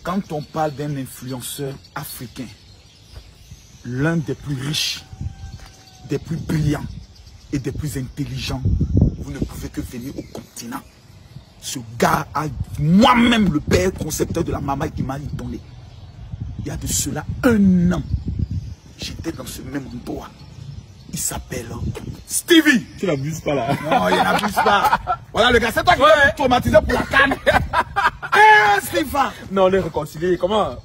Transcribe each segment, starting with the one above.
Quand on parle d'un influenceur africain, l'un des plus riches, des plus brillants et des plus intelligents, vous ne pouvez que venir au continent. Ce gars a moi-même le père concepteur de la maman qui m'a donné. Il y a de cela 1 an, j'étais dans ce même endroit. Il s'appelle Stevie. Tu n'abuses pas là. Non, il n'abuse pas. Voilà le gars, c'est toi qui m'as traumatisé pour la canne. Stéphane. Non, on est réconciliés. Comment?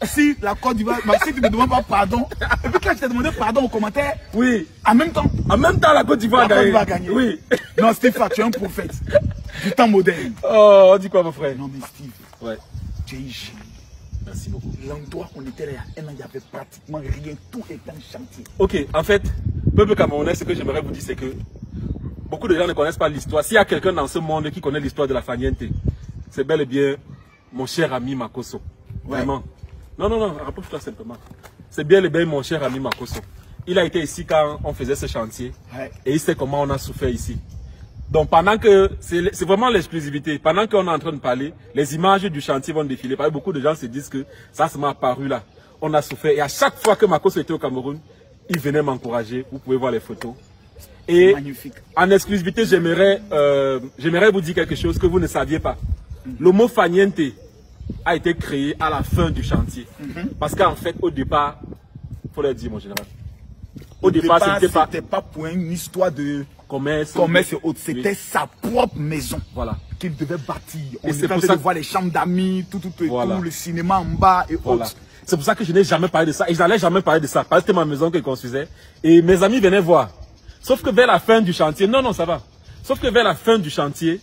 Si la Côte d'Ivoire, si tu ne me demandes pas pardon, et puis quand je t'ai demandé pardon aux commentaires, oui. En même temps, la Côte d'Ivoire a gagné. Oui. Non, Stéphane, tu es un prophète du temps moderne. Oh, on dit quoi, mon frère? Non, mais Steve, ouais. tu es hygiène. Merci beaucoup. L'endroit où on était là il y a 1 an, il n'y avait pratiquement rien. Tout était en chantier. Ok, en fait, peuple camerounais, ce que j'aimerais vous dire, c'est que beaucoup de gens ne connaissent pas l'histoire. S'il y a quelqu'un dans ce monde qui connaît l'histoire de la Faniente, c'est bel et bien mon cher ami Makosso. Ouais. Vraiment. Non, rapproche-toi simplement. C'est bien et bien mon cher ami Makosso. Il a été ici quand on faisait ce chantier. Ouais. Et il sait comment on a souffert ici. Donc pendant que, c'est vraiment l'exclusivité, pendant qu'on est en train de parler, les images du chantier vont défiler. Parce que beaucoup de gens se disent que ça m'a apparu là. On a souffert. Et à chaque fois que Makosso était au Cameroun, il venait m'encourager. Vous pouvez voir les photos. Et magnifique. En exclusivité, j'aimerais vous dire quelque chose que vous ne saviez pas. Le mot Faniente a été créé à la fin du chantier. Parce qu'en fait, au départ, il faut le dire, mon général. Au départ, c'était pas pour une histoire de commerce et autres. C'était sa propre maison. Voilà. Qu'il devait bâtir. On était en train de voir les chambres d'amis, tout, le cinéma en bas et autres. C'est pour ça que je n'ai jamais parlé de ça. Et je n'allais jamais parler de ça. Parce que c'était ma maison que je construisais. Et mes amis venaient voir. Sauf que vers la fin du chantier, non, ça va. Sauf que vers la fin du chantier,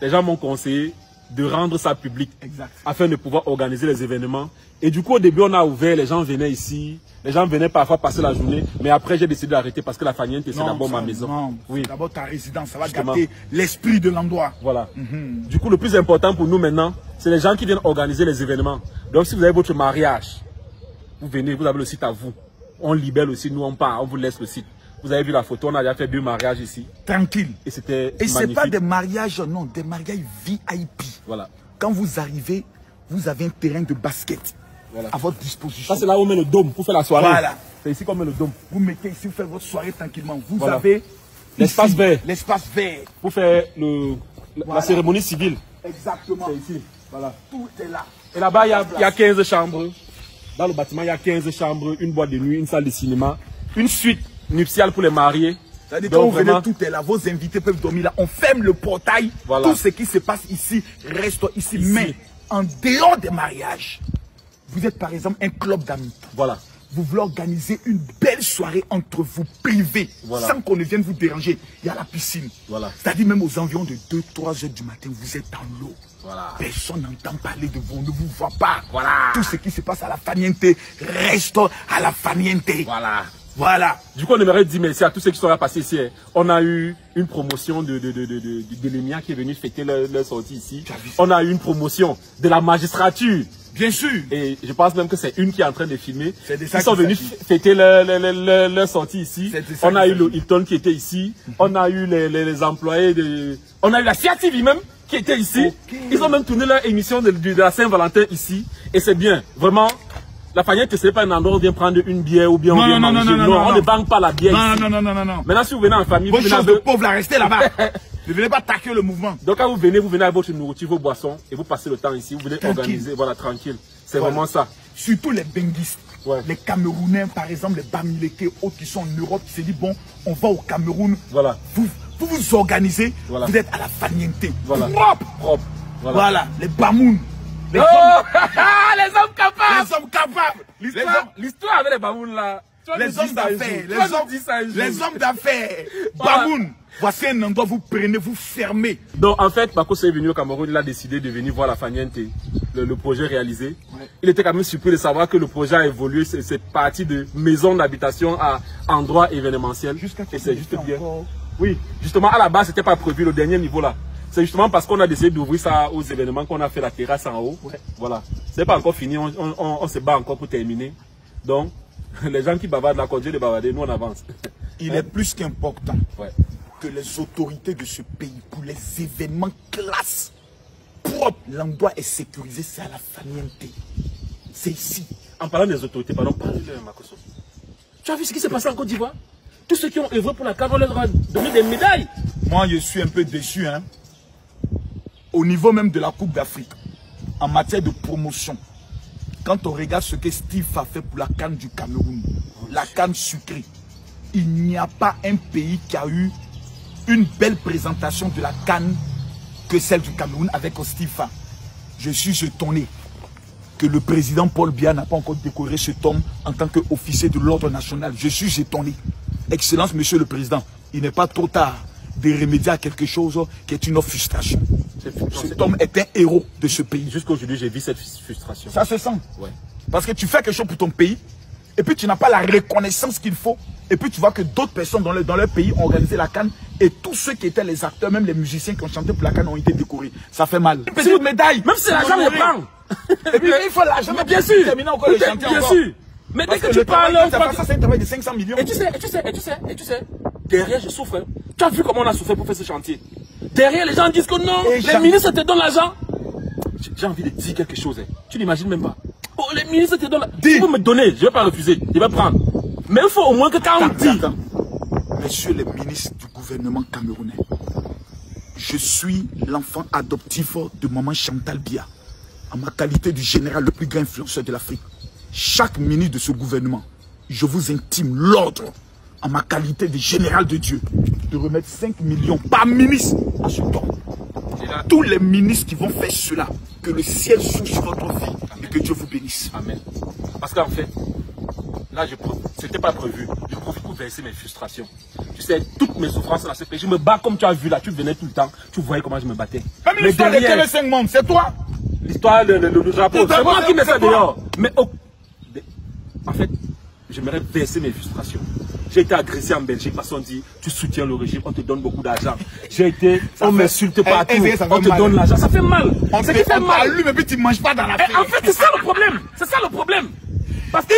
les gens m'ont conseillé de rendre ça public. Exact. Afin de pouvoir organiser les événements. Et du coup, au début, on a ouvert, les gens venaient ici. Les gens venaient parfois passer la journée. Mais après, j'ai décidé d'arrêter parce que la Faniente, c'est d'abord ma maison. Non, oui. D'abord ta résidence. Ça va gâter l'esprit de l'endroit. Voilà. Du coup, le plus important pour nous maintenant, c'est les gens qui viennent organiser les événements. Donc, si vous avez votre mariage, vous venez, vous avez le site à vous. On libère le site, nous on part, on vous laisse le site. Vous avez vu la photo, on a déjà fait 2 mariages ici. Tranquille. Et c'était magnifique. Et ce n'est pas des mariages, non, des mariages VIP. Voilà. Quand vous arrivez, vous avez un terrain de basket à votre disposition. Ça, c'est là où on met le dôme pour faire la soirée. Voilà. C'est ici qu'on met le dôme. Vous mettez ici, vous faites votre soirée tranquillement. Vous avez l'espace vert. L'espace vert. Pour faire la cérémonie civile. Exactement. C'est ici. Voilà. Tout est là. Et là-bas, il y a 15 chambres. Dans le bâtiment, il y a 15 chambres, une boîte de nuit, une salle de cinéma, une suite nuptiale pour les mariés. C'est-à-dire quand vous venez, tout est là, vos invités peuvent dormir là. On ferme le portail, tout ce qui se passe ici reste ici. Mais en dehors des mariages, vous êtes par exemple un club d'amis. Voilà. Vous voulez organiser une belle soirée entre vous, privée, sans qu'on ne vienne vous déranger. Il y a la piscine. Voilà. C'est-à-dire même aux environs de 2-3 heures du matin, vous êtes dans l'eau. Voilà. Personne n'entend parler de vous, on ne vous voit pas. Voilà. Tout ce qui se passe à la Faniente reste à la Faniente. Voilà. Voilà. Du coup, on aimerait dire merci à tous ceux qui sont là passés ici. On a eu une promotion de l'EMIA qui est venu fêter leur sortie ici. On a eu une promotion de la magistrature. Bien sûr. Et je pense même que c'est une qui est en train de filmer. Ils sont venus fêter leur sortie ici. On a eu le Hilton qui était ici. On a eu les employés de... On a eu la CIA TV même qui était ici. Ils ont même tourné leur émission de la Saint-Valentin ici. Et c'est bien. Vraiment... La Faniente, ce n'est pas un endroit où on vient prendre une bière ou bien on vient manger. Non, on ne banque pas la bière ici. Non. Maintenant, si vous venez en famille, vous venez avec... pauvre, restez là-bas. Ne venez pas taquer le mouvement. Donc, quand vous venez avec votre nourriture, vos boissons, et vous passez le temps ici, vous venez organiser, voilà, tranquille. C'est vraiment ça. Surtout les benguistes, les Camerounais, par exemple, les Bamileke, autres qui sont en Europe, qui se disent, bon, on va au Cameroun. Voilà. Vous vous organisez, vous êtes à la Faniente. Voilà. Propre. Voilà. Les Bamoun. Les hommes capables. Les hommes capables. L'histoire avec les Bamoun là. Les hommes d'affaires. Les hommes d'affaires. Bamoun. Voici un endroit, vous prenez, vous fermez. Donc en fait, Makosso est venu au Cameroun, il a décidé de venir voir la Faniente, le projet réalisé. Il était quand même surpris de savoir que le projet a évolué, c'est parti de maison d'habitation à endroit événementiel. Et c'est juste bien. Oui, justement à la base, c'était pas prévu le dernier niveau là. C'est justement parce qu'on a décidé d'ouvrir ça aux événements qu'on a fait la terrasse en haut. Voilà. C'est pas encore fini, on se bat encore pour terminer. Donc, les gens qui bavardent là, quand Dieu les bavarder, nous on avance. Il est plus qu'important que les autorités de ce pays, pour les événements classe, propre. L'endroit est sécurisé, c'est à la Faniente. C'est ici. En parlant des autorités, pardon, parle-leur, Makosso. Tu as vu ce qui s'est passé en Côte d'Ivoire? Tous ceux qui ont œuvré pour la CAN, on leur a donné des médailles. Moi, je suis un peu déçu, hein. Au niveau même de la Coupe d'Afrique, en matière de promotion, quand on regarde ce que Steve a fait pour la CAN du Cameroun, la CAN sucrée, il n'y a pas un pays qui a eu une belle présentation de la CAN que celle du Cameroun avec Steve. Je suis étonné que le président Paul Biya n'a pas encore décoré cet homme en tant qu'officier de l'ordre national. Je suis étonné. Excellence, monsieur le président, il n'est pas trop tard de remédier à quelque chose qui est une frustration. Cet homme est un héros de ce pays. Jusqu'aujourd'hui, j'ai vu cette frustration. Ça se sent. Ouais. Parce que tu fais quelque chose pour ton pays, et puis tu n'as pas la reconnaissance qu'il faut, et puis tu vois que d'autres personnes dans leur pays ont organisé la CAN, et tous ceux qui étaient les acteurs, même les musiciens qui ont chanté pour la CAN ont été décorés. Ça fait mal. Une petite médaille. Même si l'argent les prend. Et puis il faut l'argent. Mais bien sûr. Bien sûr. Mais dès que tu parles, ça c'est un travail de 500 millions. Et tu sais, derrière je souffre. Hein. Tu as vu comment on a souffert pour faire ce chantier? Derrière les gens disent que non, les ministres te donnent l'argent. J'ai envie de dire quelque chose. Hein. Tu n'imagines même pas. Oh, les ministres te donnent l'argent. Si vous me donnez, je ne vais pas refuser, je vais prendre. Mais il faut au moins que quand on dit. Messieurs les ministres du gouvernement camerounais, je suis l'enfant adoptif de maman Chantal Biya, en ma qualité du général le plus grand influenceur de l'Afrique. Chaque ministre de ce gouvernement, je vous intime l'ordre, en ma qualité de général de Dieu, de remettre 5 millions par ministre à ce temps. Tous les ministres qui vont faire cela, que le ciel s'ouvre sur votre vie. Amen. Et que Dieu vous bénisse. Amen. Parce qu'en fait, là, c'était pas prévu. Je profite pour verser mes frustrations. Tu sais, toutes mes souffrances dans ce pays, je me bats comme tu as vu là. Tu venais tout le temps, tu voyais comment je me battais. Même l'histoire de TV5 Monde, c'est toi. L'histoire de drapeau, c'est moi qui mets ça dehors. Mais en fait, j'aimerais verser mes frustrations. J'ai été agressé en Belgique parce qu'on dit tu soutiens le régime, on te donne beaucoup d'argent. J'ai été, on m'insulte partout, on te donne l'argent. Ça fait mal. On fait mal. Lui, mais puis tu ne manges pas dans la paix. En fait, c'est ça le problème. C'est ça le problème. Parce que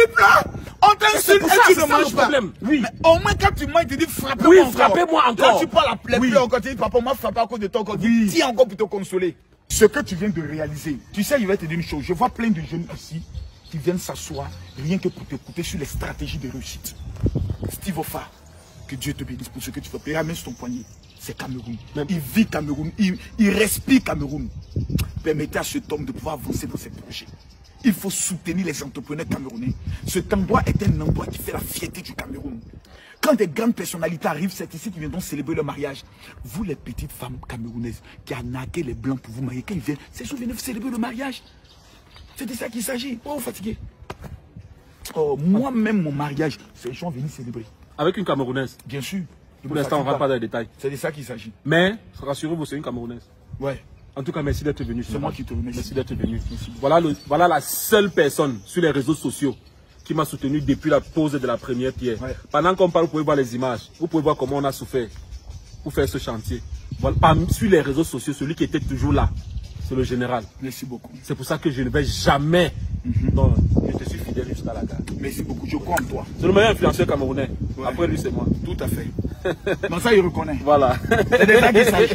on t'insulte et tu ne manges pas. Oui. Mais au moins quand tu manges, tu dis frappez-moi oui, encore. Frappez-moi encore. Là, tu parles les pleurs encore. Tu dis papa, moi frappé à cause de toi encore. Oui. Tiens encore pour te consoler. Ce que tu viens de réaliser, tu sais, il va te dire une chose. Je vois plein de jeunes ici qui viennent s'asseoir rien que pour t'écouter sur les stratégies de réussite. Steve Ofa, que Dieu te bénisse pour ce que tu fais. Ramène sur ton poignet. C'est Cameroun. Même. Il vit Cameroun. Il respire Cameroun. Permettez à cet homme de pouvoir avancer dans ses projets. Il faut soutenir les entrepreneurs camerounais. Cet endroit est un endroit qui fait la fierté du Cameroun. Quand des grandes personnalités arrivent, c'est ici qu'ils viendront célébrer leur mariage. Vous, les petites femmes camerounaises qui arnaquez les blancs pour vous marier, quand ils viennent, c'est sûr, venez célébrer le mariage. C'est de ça qu'il s'agit. Oh, fatigué. Oh, moi-même, mon mariage, c'est les gens venus célébrer. Avec une Camerounaise? Bien sûr. Pour l'instant, on ne va pas dans les détails. C'est de ça qu'il s'agit. Mais, rassurez-vous, c'est une Camerounaise. Ouais. En tout cas, merci d'être venu. C'est moi qui te remercie. Merci d'être venu. Voilà la seule personne sur les réseaux sociaux qui m'a soutenu depuis la pose de la première pierre. Ouais. Pendant qu'on parle, vous pouvez voir les images. Vous pouvez voir comment on a souffert pour faire ce chantier. Voilà. Sur les réseaux sociaux, celui qui était toujours là, c'est le général. Merci beaucoup. C'est pour ça que je ne vais jamais. Non, je te suis fidèle jusqu'à la gare. Merci beaucoup, je crois en toi. C'est le meilleur influenceur camerounais. Ouais. Après lui, c'est moi. Tout à fait. Donc ça, il reconnaît. Voilà. C'est de ça qu'il s'agit.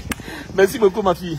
Merci beaucoup, ma fille.